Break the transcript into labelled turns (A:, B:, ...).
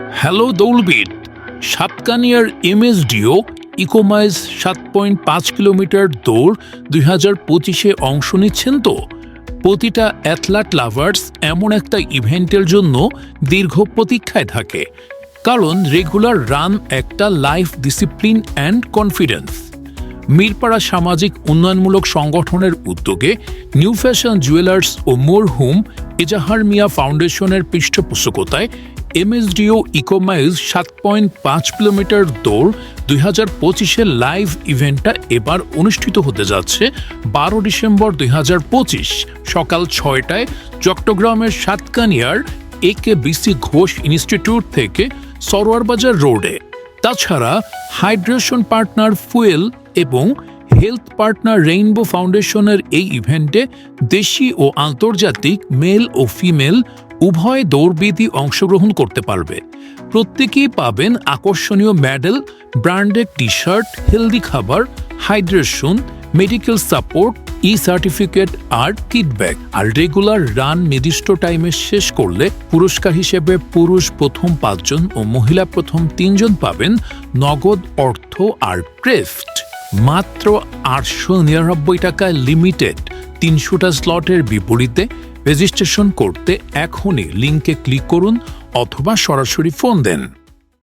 A: Hello দৌলবিদ, সাতকানিয়ার এমএসডিও ইকোমাইজ 7.5 kilometre দৌড় 2025-এ অংশ নিচ্ছেন তো? প্রতিটা অ্যাথলেট লাভার্স এমন একটা ইভেন্টের জন্য দীর্ঘ প্রতীক্ষায় থাকে, কারণ রেগুলার রান একটা life discipline and confidence. Mirpara সামাজিক উন্নয়নমূলক সংগঠনের উদ্যোগে নিউ ফ্যাশন জুয়েলার্স ও মরহুম এজাহার মিয়া ফাউন্ডেশনের পৃষ্ঠপোষকতায় এমএসডিও ইকোমাইজ 7.5 কিলোমিটার দৌড় 2025-এর লাইভ ইভেন্টটা এবার অনুষ্ঠিত হতে যাচ্ছে 12 ডিসেম্বর 2025 সকাল 6টায় চট্টগ্রামের সাতকানিয়ার AKBC ঘোষ ইনস্টিটিউট থেকে সরোয়ার বাজার রোডে। তাছাড়া হাইড্রেশন পার্টনার ফুয়েল এবং হেলথ পার্টনার রেইনবো ফাউন্ডেশনের এই ইভেন্টে দেশি ও আন্তর্জাতিক মেল ও ফিমেল উভয় দৌড়বিদই অংশগ্রহণ করতে পারবে। প্রত্যেকেই পাবেন আকর্ষণীয় medal, branded T shirt, healthy খাবার, হাইড্রেশন, মেডিকেল সাপোর্ট, সার্টিফিকেট আর কিট ব্যাগ। আর রেগুলার রান নির্দিষ্ট টাইমে শেষ করলে পুরস্কার হিসেবে পুরুষ প্রথম 5 জন ও মহিলা প্রথম 3 জন পাবেন নগদ অর্থ আর ক্রেস্ট। মাত্র 899 টাকায় লিমিটেড 300টা স্লটের বিপরীতে রেজিস্ট্রেশন করতে এখনই লিংকে ক্লিক করুন অথবা সরাসরি ফোন দেন।